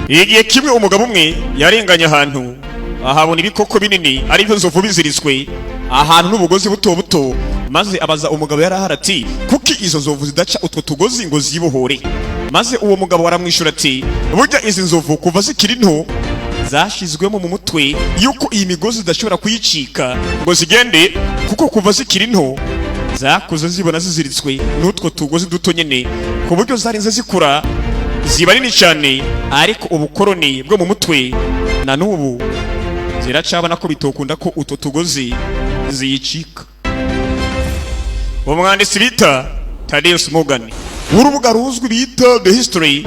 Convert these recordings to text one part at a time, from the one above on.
Igihe kimwe umugabo umwe yarenganye ahantu ahabona ibikoko binini ari byo nzovu biziritswe ahantu n'ubugozi buto buto, maze abaza umugabo yarahara ati kuki izo nzovu zidaca utwo tugozi ngo zibohore? Maze uwo mugabo aramwishura ati burya izi nzovu kuva zikiri nto zashizwemo mu mutwe yuko iyi migozi idashobora kuyicika ngo zigende, kuko kuva zikiri nto zakuze zibona ziziritswe n'utwo tugozi duto nyene, ku buryo zarinze zikura ziba nini cyane, ariko ubukoroni bwo mu mutwe na n'ubu ziracabana ko bitokunda ko utwo tugozi ziyicika. Umwanditsi bita Thaddeus Morgan w'urubuga ruzwi bita The History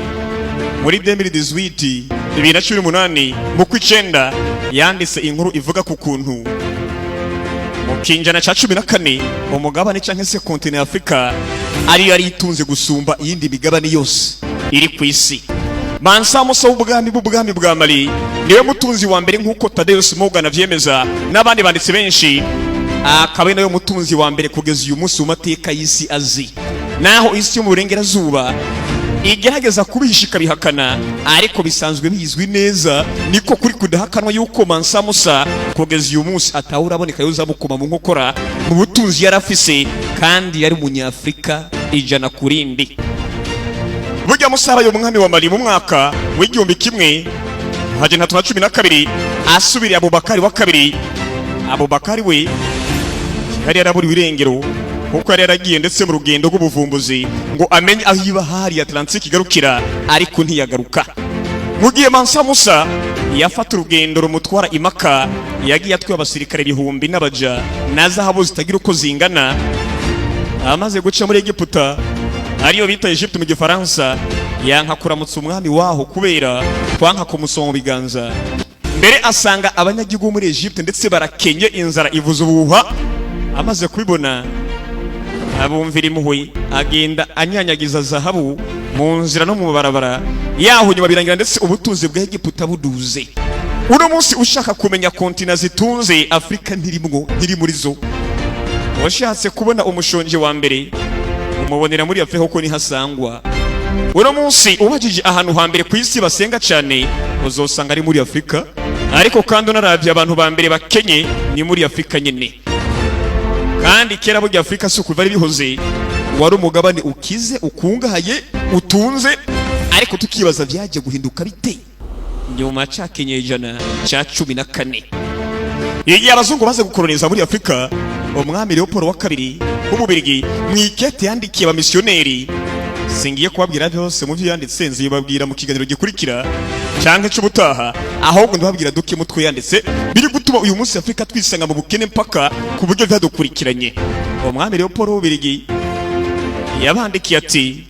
muri 2018 mu kw'icenda yanditse inkuru ivuga ku kuntu mu kinjana ca 14 umugabane canke se kontinent Afrika ari yari itunze gusumba iyindi migabane yose iri ku isi. Mansa Musa w'ubwami bwa Mali niwe mutunzi wa mbere nk'uko Thaddeus Morgan avyemeza n'abandi banditsi benshi, akaba nayo mutunzi wa mbere kugeza uyu munsi mu mateka y'isi azi. Naho isi yo mu burengerazuba igerageza kubihishika bihakana, ariko bisanzwe bizwi neza niko kuri kudahakanwa yuko Mansa Musa kugeza uyu munsi atawuraboneka yoza mukoma mu nkokora mu butunzi yarafise, kandi yari umunyafrika ijana kurindi. Burya Musa yo umwami wa Mali mu mwaka w'igihumbi kimwe hajana 12 asubiriye Abubakari wa kabiri. Abubakari we yari yaraburiwe irengero kuko yari yaragiye ndetse mu rugendo rw'ubuvumbuzi ngo amenye aho iba hari Atlantique igarukira, ariko ntiyagaruka. Mu gihe Mansa Musa yafata urugendo rumutwara imaka, yagiye atwaye abasirikare ibihumbi n'abaja na zahabu zitagira uko zingana. Amaze guca muri Egiputa ariyo bita Egypte mu gifaransa, yanka kuramutsa umwami waho kubera kwanka kumusoma biganza. Mbere asanga abanyagihugu muri Egypte ndetse barakenye, inzara ivuza ubuhuha. Amaze kubibona abumvira impuhwe, agenda anyanyagiza zahabu mu nzira no mu barabara yaho, nyuma birangira ndetse ubutunzi bwa Egiputa buduze. Uno munsi ushaka kumenya kontina zitunze Afrika ntiri muri zo. Washatse kubona umushonje wa mbere umubonera muri Afrika kuko ni hasangwa. Uno munsi ubajije ahantu hambere ku isi basenga cyane uzosanga ari muri Afrika, ariko kandi unaravye abantu ba mbere bakenye ni muri Afrika nyene. Kandi kera burya Afrika si kuva bihoze wari umugabane ukize ukungahaye utunze, ariko tukibaza byaje guhinduka bite nyuma ca kinyejana ca 14. Igihe abazungu baze gukoloniza muri Afrika, umwami Leopold wa kabiri w'Ububirigi mwikete yandikiye abamisiyoneri. Singiye kubabwira byose mu byo yanditse, nzibabwira mu kiganiro gikurikira canke cy'ubutaha, ahubwo ndababwira duke mutwe yanditse biri gutuma uyu munsi Afrika twisanga mu bukene mpaka ku buryo byadukurikiranye. Umwami Leopold w'Ububirigi yabandikiye ati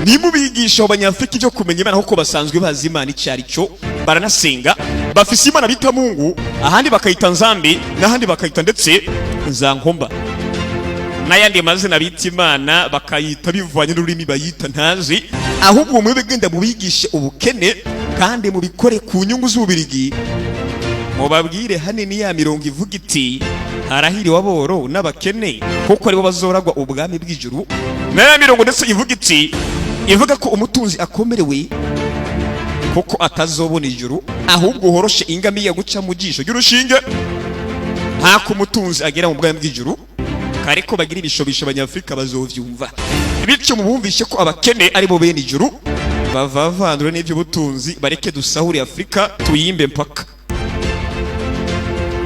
nimubigisha abanyafrika ibyo kumenya Imana kuko basanzwe bazi Imana icyari cyo, baranasenga, bafise Imana bita Mungu, ahandi bakayita Nzambi, n'ahandi bakayita ndetse Nzankomba, n'ayandi mazina bita Imana bakayita bivanye n'ururimi bayita ntazi. Ahubwo mwebwe genda mubigishe ubukene kandi mubikore ku nyungu z'Ububirigi. Mubabwire hanini ya mirongo ivuga iti harahiri waboro n'abakene kuko aribo bazoragwa ubwami bw'ijuru, na ya mirongo ndetse ivuga iti ivuga ko umutunzi akomerewe kuko atazobona ijuru, ahubwo horoshe ingamiya guca mu jisho y'urushinge hako umutunzi agera mu bwami bw'ijuru. Kariko bagira ibishobisho abanyafrika bazovyumva, bityo mubumvishe ko abakene ari bo bene ijuru, bavavandure n'ibyo butunzi, bareke dusahuri Afrika tuyimbe mpaka.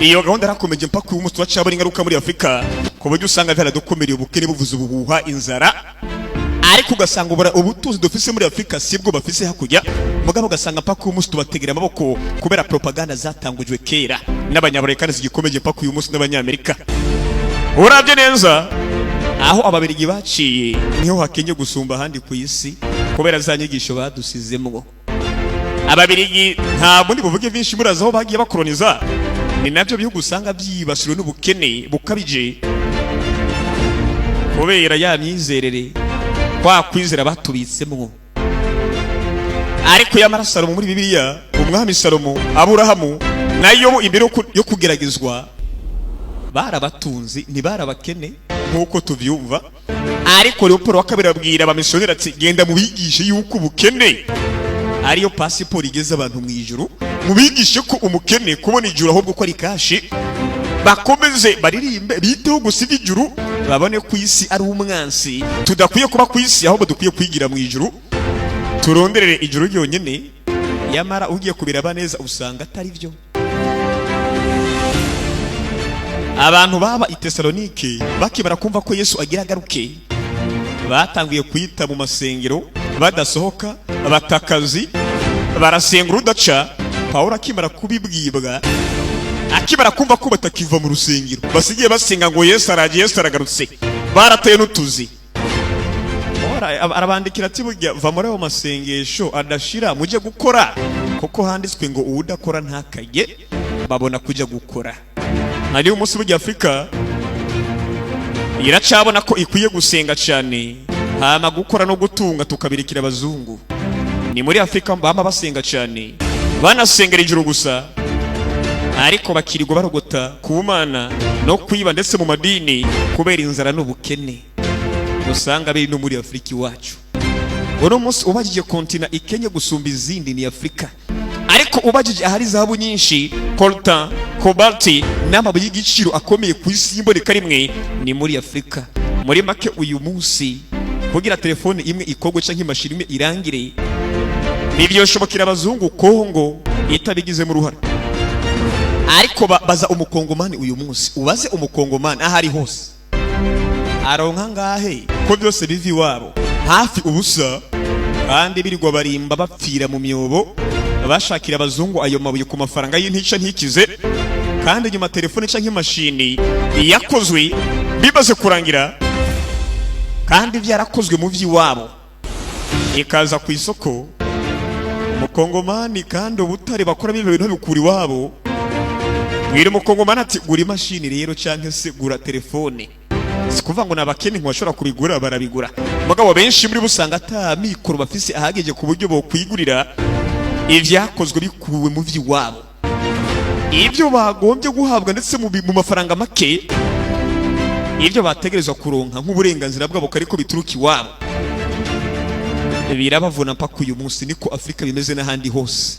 Iyo gahunda rakomeje mpaka uyu munsi twacabona ingaruka muri Afrika, ku buryo usanga byaradukomereye ubukene buvuza ubuhuha, inzara, ariko ugasanga ubutunzi dufise muri Afrika sibwo bafise hakurya, mugabo ugasanga mpaka uyu munsi tubategera amaboko kubera propaganda zatangujwe kera n'abanyamerika zigikomeje mpaka uyu munsi n'abanyamerika. Urabye neza aho ababirigi baciye niho hakenye gusumba ahandi ku isi kubera za nyigisho badusizemwo. Ababirigi nta bundi buvuge byinshi muraza aho bagiye bakoloniza, ni nabyo bihugu usanga byibasirwe n'ubukene bukabije kubera ya myizerere kwa kwizera batubitsemwo. Ariko yamara Salomo muri Bibiliya, umwami Salomo, Aburahamu nayo imbere yo kugeragezwa barabatunzi ntibarabakene nkuko tuvyumva, ariko Leopold wa kabiri abwira abamisiyoneri ati genda mubigishe yuko ubukene ariyo pasiporo igeze abantu mu ijuru, mubigishe ko umukene kubona ijuru ahubwo ko ari kashi, bakomeze baririmbe biteho gusiga ijuru, babone ku isi ari umwansi, tudakwiye kuba ku isi ahubwo dukwiye kwigira mu ijuru, turonderere ijuru ryonyine, yamara ugiye kubiraba neza usanga atari byo. Abantu baba i Tesalonike bakimara kumva ko Yesu agira agaruke, batangiye kwita mu masengero badasohoka, batakazi barasenga urudaca. Pawulo akimara kubibwibwa, akimara kumva ko batakiva mu rusengero, basigiye basenga ngo Yesu aragiye, Yesu aragarutse, barateye n'utuzi. Arabandikira ati burya va muri ayo masengesho adashira mujye gukora, kuko handitswe ngo udakora ntakajye babona kujya gukora. Hari umunsi burya Afrika iracabona ko ikwiye gusenga cyane, hama gukora no gutunga tukabirikira abazungu. Ni muri Afrika bama basenga cyane, banasengera ijuru gusa, ariko bakirirwa barogota ku Mana no kwiba ndetse mu madini kubera inzara n'ubukene. Usanga biri no muri Afrika iwacu. Uno munsi ubajije kontina ikenye gusumba izindi ni Afrika, ariko ubajije ahari zahabu nyinshi, coltan, cobalti n'amabuye y'igiciro akomeye ku isi y'imboneka rimwe ni muri Afrika. Muri make uyu munsi kugira telefone imwe ikogwe canke imashini imwe irangire nibyoshobokera abazungu Kongo itabigize mu ruhara. Ariko baza umukongomani uyu munsi, ubaze umukongomani ahari hose aronka ngahe ko byose bivi wabo hafi ubusa, kandi birirwa barimba bapfira mu myobo bashakira abazungu ayo mabuye ku mafaranga y'intica ntikize, kandi nyuma telefone canke imashini yakozwe bibaze kurangira kandi byarakozwe mu vy'iwabo ikaza ku isoko. Umukongomani kandi ubutare bakora bibe bintu bikuri wabo, mwiri umukongomani ati gura imashini rero canke se gura telefone. Sikuvuga ngo nabakene ntibashobora kubigura, barabigura, mugabo benshi muri busanga ata mikoro bafise ahageje ku buryo bo kwigurira ivyakozwe bikuwe mu vy'iwabo, ibyo bagombye guhabwa ndetse mu mafaranga make, ibyo bategerezwa kuronka nk'uburenganzira bwabo kariko bituruka iwabo. Birabavuna mpaka uyu munsi niko Afrika bimeze n'ahandi hose,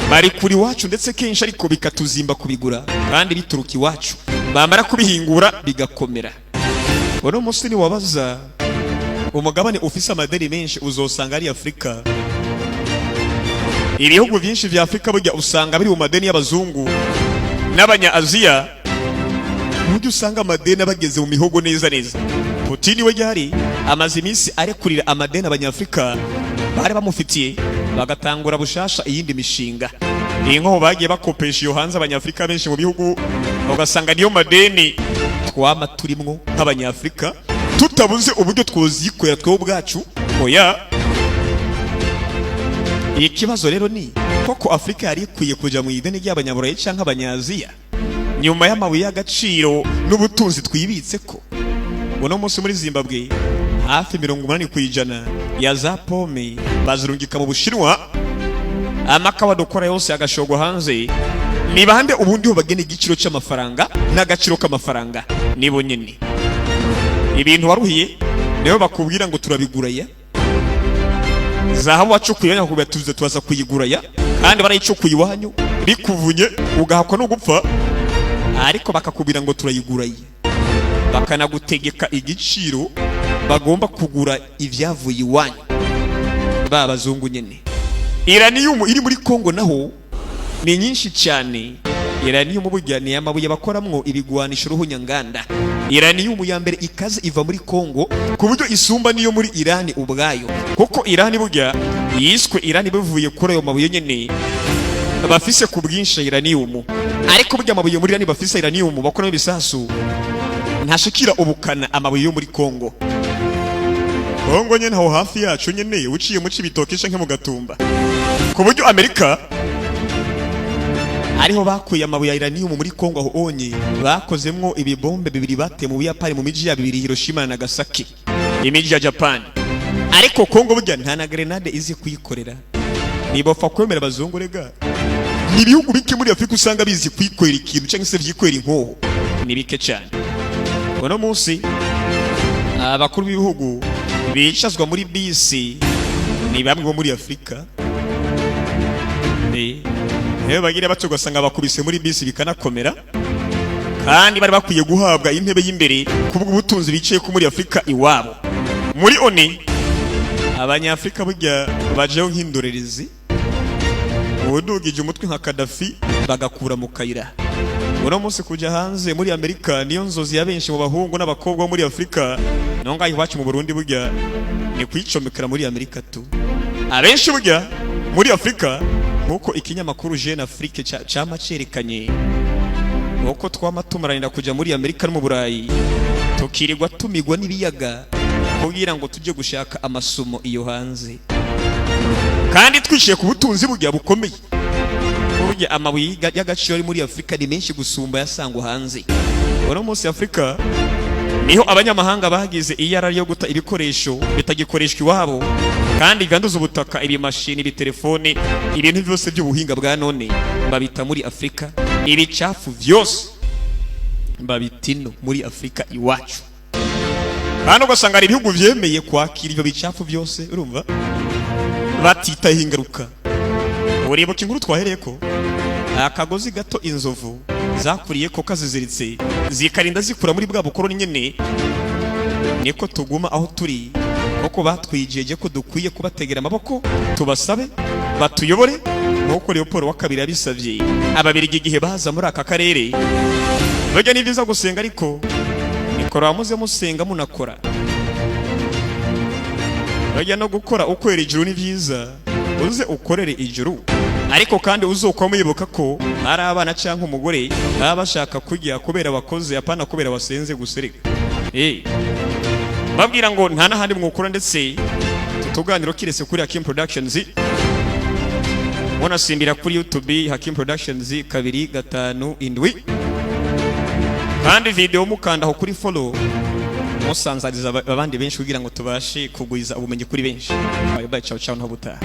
bari kuri wacu ndetse kenshi ariko bikatuzimba kubigura kandi bituruka iwacu, bamara kubihingura bigakomera. Uno munsi ni wabaza umugabane ufise amadeni menshi uzosanga ari Afrika. Ibihugu byinshi vya Afrika burya usanga biri mu madeni y'abazungu n'abanya Aziya, burya usanga amadeni abageze mu mihogo neza neza. Putin we ryari amaze iminsi arekurira amadeni abanyafrika bari bamufitiye, bagatangura bushasha iyindi mishinga. Inko bagiye bakopesha iyo hanze abanyafrika benshi mu bihugu, ugasanga niyo madeni twama turimwo nk'abanyafrika, tutabuze uburyo twozikorera twe ubwacu. Oya, ikibazo rero ni koko Afrika yari ikwiye kuja mu ideni ry'abanyaburayi canke abanyaziya nyuma y'amabuye y'agaciro n'ubutunzi twibitse ko. Uno munsi muri Zimbabwe hafi 80% ya za pome bazirungika mu Bushinwa, amakawa dukora yose agashogwa hanze. Ni bande ubundi ho bagene igiciro cy'amafaranga n'agaciro k'amafaranga nibo nyene. Ibintu waruhiye niyo bakubwira ngo turabiguraya, zahabu wacukuye nyakubya tuze tuza kuyiguraya, kandi barayicukuye iwanyu bikuvunye ugahakwa no gupfa, ariko bakakubwira ngo turayiguraye, bakanagutegeka igiciro bagomba kugura ivyavuye iwanyu babazungu nyene. Iranium iri muri Kongo naho ni nyinshi cyane. Iranium burya ni amabuye bakoramwo ibigwanisho ruhunyanganda. Iranium ya mbere ikaze iva muri Kongo ku buryo isumba niyo muri Irani ubwayo, kuko Irani burya yiswe Irani bivuye kuri ayo mabuye nyene bafise ku bwinshi Iranium. Ariko burya amabuye muri Irani bafise Iranium bakoramo ibisasu ntashikira ubukana amabuye yo muri Kongo. Kongo nyene aho hafi yacu nyene uciye mu Cibitoke canke mu Gatumba, ku buryo Amerika ariho bakuye amabuye ya Iranium muri Kongo. Aho onye bakozemwo ibibombe bibiri bateye mu Buyapani mu miji ya bibiri Hiroshima na Nagasaki, imiji ya Japan. Ariko Kongo burya nta na grenade izi kuyikorera, nibofa kwemera abazungu rega. Ni bihugu bike muri Afrika usanga bizi kwikorera ikintu cyangwa se vyikorera inkoho, ni bike cyane. Uno munsi abakuru b'ibihugu bicazwa muri bisi ni bamwe bo muri Afrika, bagira bato gasanga bakubise muri bisi bikanakomera kandi bari bakwiye guhabwa intebe y'imbere kubwo ubutunzi bicaye ku muri Afrika iwabo. Muri oni abanyafrika burya bajeho nk'indorerezi udugije umutwe nka Kadafi bagakura mu kayira. Uno munsi kujya hanze muri Amerika niyo nzozi ya benshi mu bahungu n'abakobwa muri Afrika, nonga iwacu mu Burundi burya ni kwicomekera muri Amerika tu. Abenshi burya muri Afrika nkuko ikinyamakuru Jeune Afrique cyama cerekanye nuko twamatumaranira kujya muri Amerika no mu Burayi tukirirwa tumigwa n'ibiyaga kugira ngo tujye gushaka amasomo iyo hanze, kandi twishiye ku butunzi burya bukomeye. Burya amabuye y'agaciro muri Afrika ni menshi gusumba yasangwa hanze. Uno munsi Afrika niho abanyamahanga bagize iyara ryo guta ibikoresho bitagikoreshwa iwabo, kandi ganduza ubutaka, ibimashini, ibitelefone, ibintu byose by'ubuhinga bwa none babita muri Afrika. Ibicafu byose babitino muri Afrika iwacu. Hano ugasanga ari ibihugu byemeye kwakira ibyo bicafu byose, urumva batitaho ingaruka. Uribuka inkuru twahereye ko akagozi gato inzovu zakuriye ko kaziziritse zikarinda zikura muri bwa bukoroni nyene, niko tuguma aho turi koko batwijeje ko dukwiye kubategera amaboko tubasabe batuyobore nkuko Leopold wa kabiri yabisavye ababirigi igihe baza muri aka karere. Burya ni byiza gusenga, ariko nikora muze musenga munakora. Burya no gukora ukwera ijuru ni byiza, uze ukorere ijuru, ariko kandi uzokwa muyibuka ko ari abana cyangwa umugore baba bashaka kujya kubera bakoze apana kubera basenze gusereka. Babwira ngo nta nahandi mwukora, ndetse tutuganiro kirese kuri Hakim Productions. Mona simbira kuri YouTube Hakim Productions 257, kandi video mukanda ho kuri follow musanzariza abandi benshi kugira ngo tubashe kugwiza ubumenyi kuri benshi. Bye bye, ciao ciao, ntabutaha.